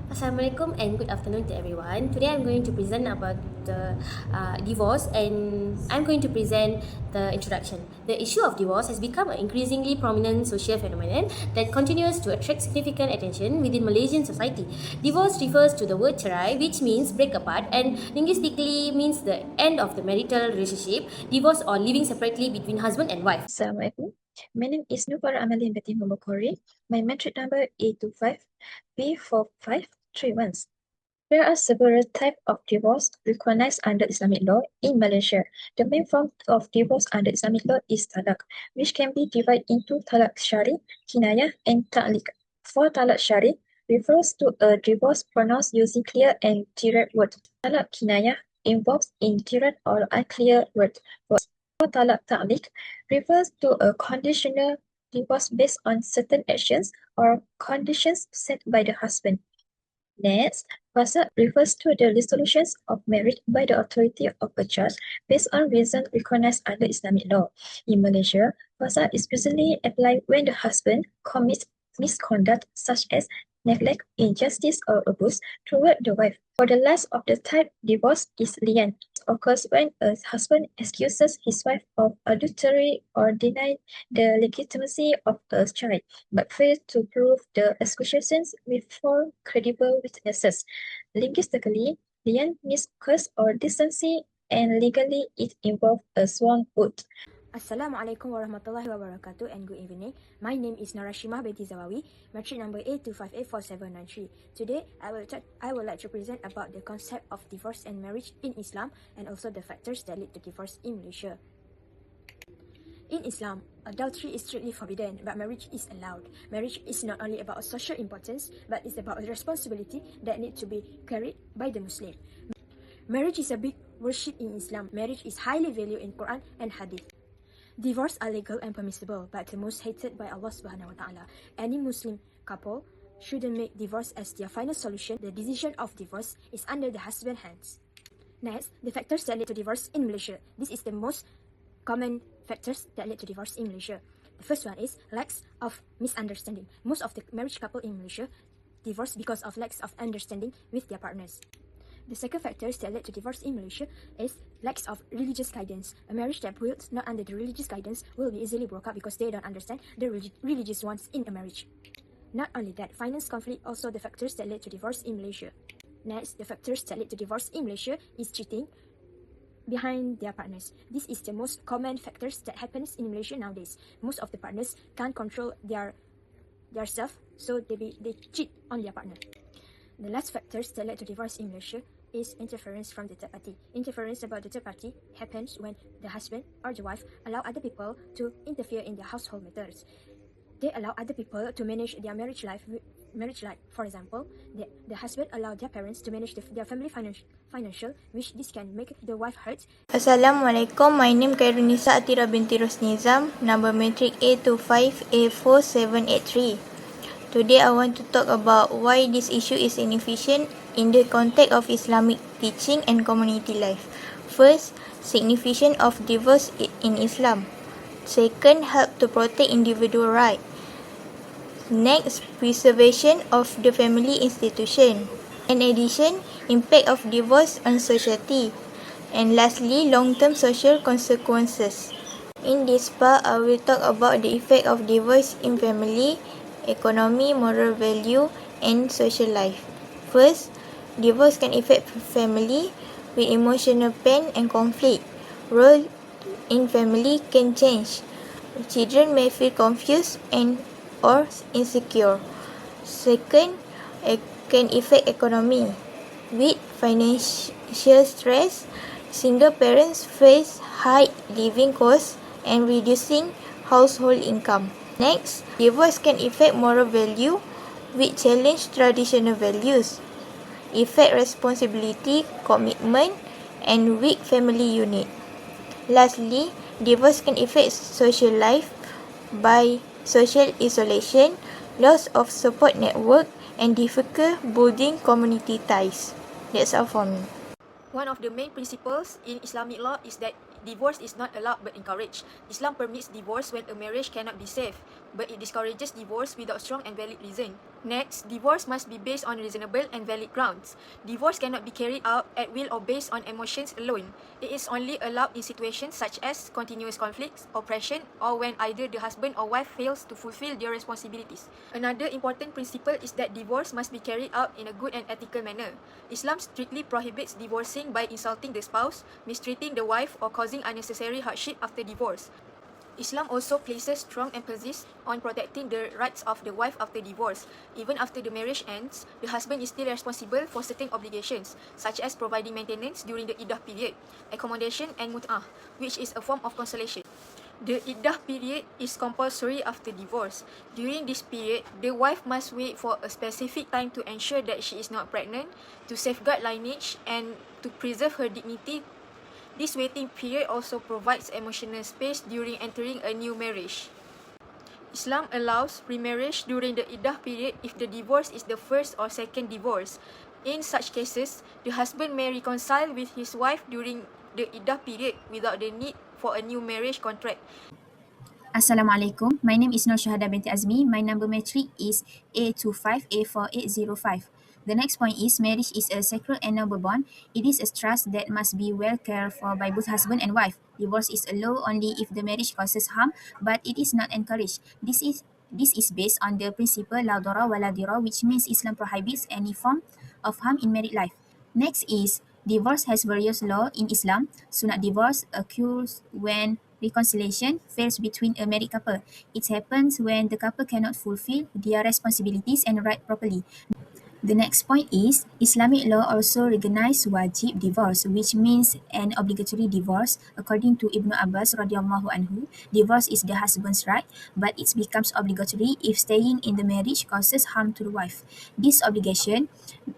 Assalamualaikum and good afternoon to everyone. Today I'm going to present about the divorce, and I'm going to present the introduction. The issue of divorce has become an increasingly prominent social phenomenon that continues to attract significant attention within Malaysian society. Divorce refers to the word cerai, which means break apart, and linguistically means the end of the marital relationship, divorce or living separately between husband and wife. Assalamualaikum. My name is Nupara Amalin Betty Momokori. My metric number A25 B4531. There are several types of divorce recognized under Islamic law in Malaysia. The main form of divorce under Islamic law is talaq, which can be divided into talaq syari, kinayah, and ta'liq. For talaq syari, refers to a divorce pronounced using clear and direct words. Talaq kinayah involves indirect or unclear words. For talaq ta'liq, refers to a conditional divorce based on certain actions or conditions set by the husband. Next, fasad refers to the dissolution of marriage by the authority of a judge based on reason recognized under Islamic law. In Malaysia, fasad is usually applied when the husband commits misconduct such as neglect, injustice, or abuse toward the wife. For the last of the type, divorce is lian. It occurs when a husband accuses his wife of adultery or denies the legitimacy of a child, but fails to prove the accusations with four credible witnesses. Linguistically, lian means curse or decency, and legally it involves a sworn oath. Assalamualaikum warahmatullahi wabarakatuh and good evening. My name is Narashima Beti Zawawi, metric number A2584793. Today, I would like to present about the concept of divorce and marriage in Islam and also the factors that lead to divorce in Malaysia. In Islam, adultery is strictly forbidden, but marriage is allowed. Marriage is not only about social importance, but it's about a responsibility that needs to be carried by the Muslim. Marriage is a big worship in Islam. Marriage is highly valued in Quran and Hadith. Divorce are legal and permissible, but the most hated by Allah Subhanahu wa Taala. Any Muslim couple shouldn't make divorce as their final solution. The decision of divorce is under the husband's hands. Next, the factors that lead to divorce in Malaysia. This is the most common factors that lead to divorce in Malaysia. The first one is lack of misunderstanding. Most of the marriage couple in Malaysia divorce because of lack of understanding with their partners. The second factors that led to divorce in Malaysia is lack of religious guidance. A marriage that built not under the religious guidance will be easily broke up because they don't understand the religious wants in a marriage. Not only that, finance conflict also the factors that led to divorce in Malaysia. Next, the factors that lead to divorce in Malaysia is cheating behind their partners. This is the most common factors that happens in Malaysia nowadays. Most of the partners can't control their self, so they cheat on their partner. The last factors that led to divorce in Malaysia is interference from the third party. Interference about the third party happens when the husband or the wife allow other people to interfere in their household matters. They allow other people to manage their marriage life. For example, the husband allow their parents to manage their family financial, which this can make the wife hurt. Assalamualaikum, my name Khairunisa Atira binti Rosnizam, number matric A25A4783. Today I want to talk about why this issue is inefficient in the context of Islamic teaching and community life. First, significance of divorce in Islam. Second, help to protect individual rights. Next, preservation of the family institution. In addition, impact of divorce on society. And lastly, long-term social consequences. In this part, I will talk about the effect of divorce in family, economy, moral value, and social life. First, divorce can affect family with emotional pain and conflict. Role in family can change. Children may feel confused or insecure. Second, it can affect economy. With financial stress, single parents face high living costs and reducing household income. Next, divorce can affect moral value which challenge traditional values, affect responsibility, commitment, and weak family unit. Lastly, divorce can affect social life by social isolation, loss of support network, and difficult building community ties. That's all for me. One of the main principles in Islamic law is that divorce is not allowed but encouraged. Islam permits divorce when a marriage cannot be saved. but it discourages divorce without strong and valid reason. Next, divorce must be based on reasonable and valid grounds. Divorce cannot be carried out at will or based on emotions alone. It is only allowed in situations such as continuous conflicts, oppression, or when either the husband or wife fails to fulfill their responsibilities. Another important principle is that divorce must be carried out in a good and ethical manner. Islam strictly prohibits divorcing by insulting the spouse, mistreating the wife, or causing unnecessary hardship after divorce. Islam also places strong emphasis on protecting the rights of the wife after divorce. Even after the marriage ends, the husband is still responsible for certain obligations, such as providing maintenance during the iddah period, accommodation and mut'ah, which is a form of consolation. The iddah period is compulsory after divorce. During this period, the wife must wait for a specific time to ensure that she is not pregnant, to safeguard lineage, and to preserve her dignity. This waiting period also provides emotional space during entering a new marriage. Islam allows remarriage during the iddah period if the divorce is the first or second divorce. In such cases, the husband may reconcile with his wife during the iddah period without the need for a new marriage contract. Assalamualaikum. My name is Nur Shahada binti Azmi. My number matric is A25A4805. The next point is marriage is a sacred and noble bond. It is a trust that must be well cared for by both husband and wife. Divorce is allowed only if the marriage causes harm, but it is not encouraged. This is based on the principle la dara wa la dira, which means Islam prohibits any form of harm in married life. Next is divorce has various laws in Islam. Sunat divorce occurs when reconciliation fails between a married couple. It happens when the couple cannot fulfill their responsibilities and right properly. The next point is Islamic law also recognize wajib divorce, which means an obligatory divorce. According to Ibn Abbas radhiyallahu anhu, divorce is the husband's right, but it becomes obligatory if staying in the marriage causes harm to the wife. This obligation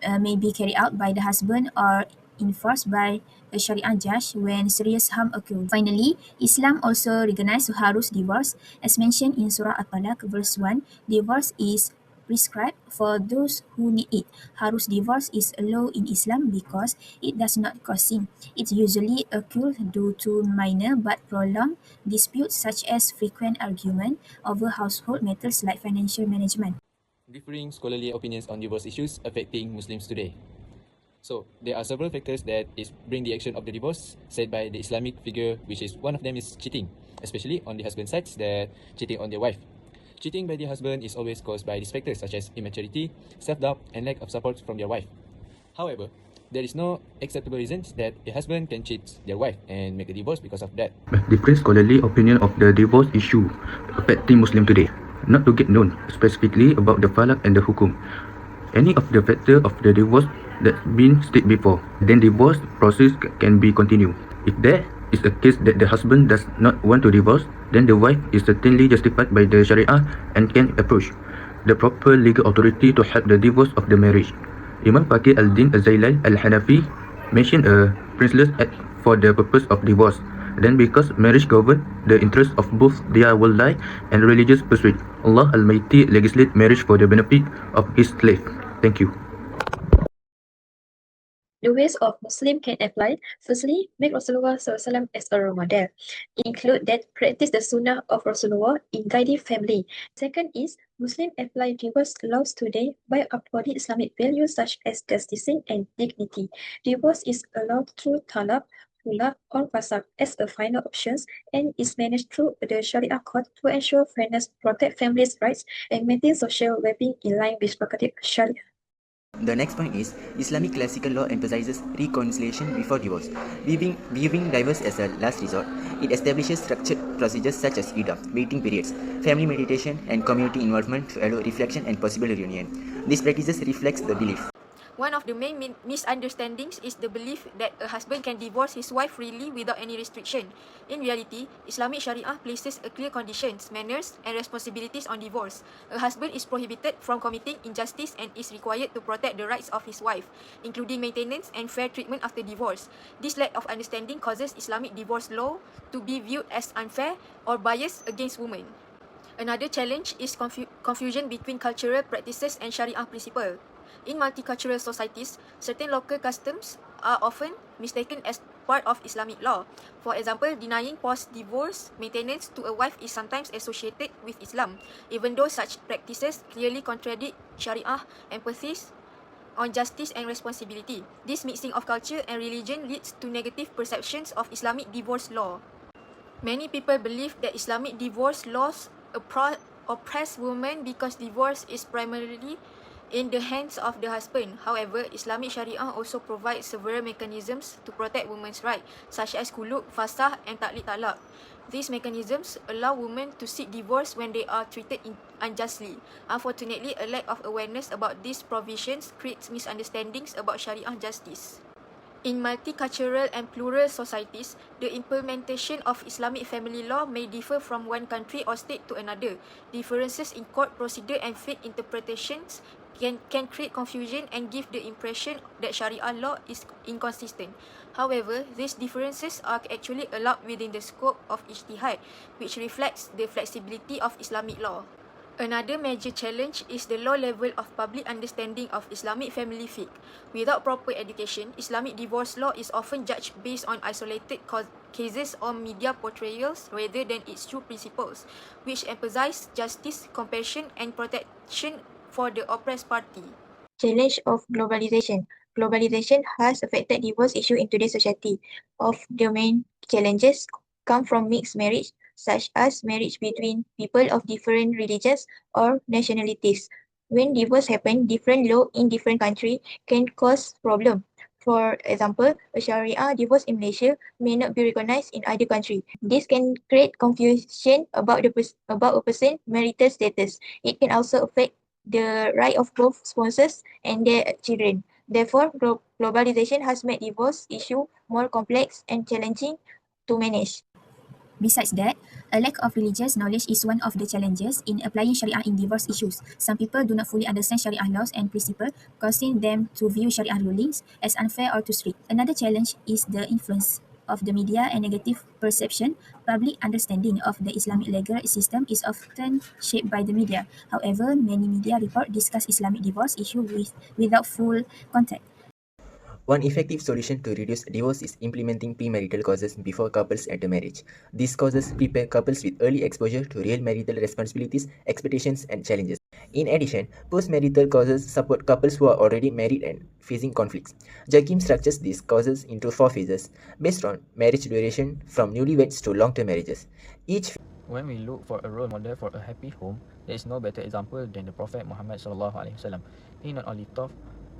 may be carried out by the husband or enforced by a Sharia judge when serious harm occurs. Finally, Islam also recognizes harus divorce. As mentioned in Surah At-Talaq verse 1, divorce is prescribed for those who need it. Harus divorce is allowed in Islam because it does not cause sin. It usually occurs due to minor but prolonged disputes such as frequent argument over household matters like financial management. Differing scholarly opinions on divorce issues affecting Muslims today. So, there are several factors that bring the action of the divorce, said by the Islamic figure, which is one of them is cheating, especially on the husband's side, that cheating on their wife. Cheating by the husband is always caused by these factors such as immaturity, self-doubt, and lack of support from their wife. However, there is no acceptable reasons that a husband can cheat their wife and make a divorce because of that. Different scholarly opinion of the divorce issue affecting Muslim today. Not to get known specifically about the falak and the hukum. Any of the factor of the divorce that's been stated before, then divorce process can be continued. If there is a case that the husband does not want to divorce, then the wife is certainly justified by the Sharia and can approach the proper legal authority to help the divorce of the marriage. Imam Faqih al-Din al-Zailal al-Hanafi mentioned a princeless act for the purpose of divorce. Then because marriage governs the interests of both their worldly and religious pursuit, Allah Almighty legislate marriage for the benefit of His slave. Thank you. The ways of Muslim can apply. Firstly, make Rasulullah SAW as a role model. Include that practice the sunnah of Rasulullah in guiding family. Second is Muslim apply divorce laws today by upholding Islamic values such as justice and dignity. Divorce is allowed through talaq, khula, or fasaq as a final options and is managed through the Sharia court to ensure fairness, protect families' rights, and maintain social well-being in line with pragmatic Sharia. The next point is Islamic classical law emphasizes reconciliation before divorce. Viewing divorce as a last resort, it establishes structured procedures such as iddah, waiting periods, family mediation, and community involvement to allow reflection and possible reunion. These practices reflects the belief. One of the main misunderstandings is the belief that a husband can divorce his wife freely without any restriction. In reality, Islamic Sharia places a clear conditions, manners, and responsibilities on divorce. A husband is prohibited from committing injustice and is required to protect the rights of his wife, including maintenance and fair treatment after divorce. This lack of understanding causes Islamic divorce law to be viewed as unfair or biased against women. Another challenge is confusion between cultural practices and Sharia principle. In multicultural societies, certain local customs are often mistaken as part of Islamic law. For example, denying post-divorce maintenance to a wife is sometimes associated with Islam, even though such practices clearly contradict Sharia emphasis on justice and responsibility. This mixing of culture and religion leads to negative perceptions of Islamic divorce law. Many people believe that Islamic divorce laws oppress women because divorce is primarily in the hands of the husband. However, Islamic Sharia also provides several mechanisms to protect women's rights, such as kuluk, fasah, and taklik talak. These mechanisms allow women to seek divorce when they are treated unjustly. Unfortunately, a lack of awareness about these provisions creates misunderstandings about Sharia justice. In multicultural and plural societies, the implementation of Islamic family law may differ from one country or state to another. Differences in court procedure and faith interpretations can create confusion and give the impression that Sharia law is inconsistent. However, these differences are actually allowed within the scope of ijtihad, which reflects the flexibility of Islamic law. Another major challenge is the low level of public understanding of Islamic family fiqh. Without proper education, Islamic divorce law is often judged based on isolated cases or media portrayals rather than its true principles, which emphasize justice, compassion, and protection for the oppressed party. Challenge of globalization. Globalization has affected divorce issue in today's society. Of the main challenges come from mixed marriage, such as marriage between people of different religions or nationalities. When divorce happen, different law in different country can cause problem. For example, a Sharia divorce in Malaysia may not be recognized in other country. This can create confusion about about a person's marital status. It can also affect the right of both spouses and their children. Therefore, globalization has made divorce issue more complex and challenging to manage. Besides that, a lack of religious knowledge is one of the challenges in applying Sharia in divorce issues. Some people do not fully understand Sharia laws and principles, causing them to view Sharia rulings as unfair or too strict. Another challenge is the influence of the media and negative perception. Public understanding of the Islamic legal system is often shaped by the media. However, many media report discuss Islamic divorce issue without full context. One effective solution to reduce divorce is implementing premarital causes before couples enter marriage. These causes prepare couples with early exposure to real marital responsibilities, expectations, and challenges. In addition, postmarital causes support couples who are already married and facing conflicts. Jakim structures these causes into 4 phases based on marriage duration from newlyweds to long-term marriages. When we look for a role model for a happy home, there is no better example than the Prophet Muhammad SAW. He not only taught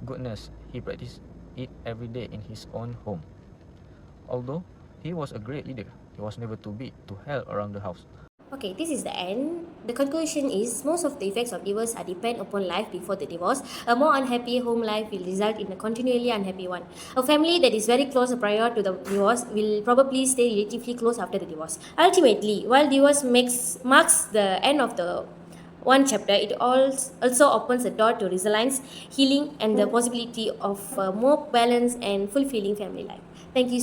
goodness, he practiced it every day in his own home. Although he was a great leader, he was never too big to help around the house. Okay, this is the end. The conclusion is most of the effects of divorce are depend upon life before the divorce. A more unhappy home life will result in a continually unhappy one. A family that is very close prior to the divorce will probably stay relatively close after the divorce. Ultimately, while divorce marks the end of the one chapter, it also opens the door to resilience, healing, and the possibility of a more balanced and fulfilling family life. Thank you.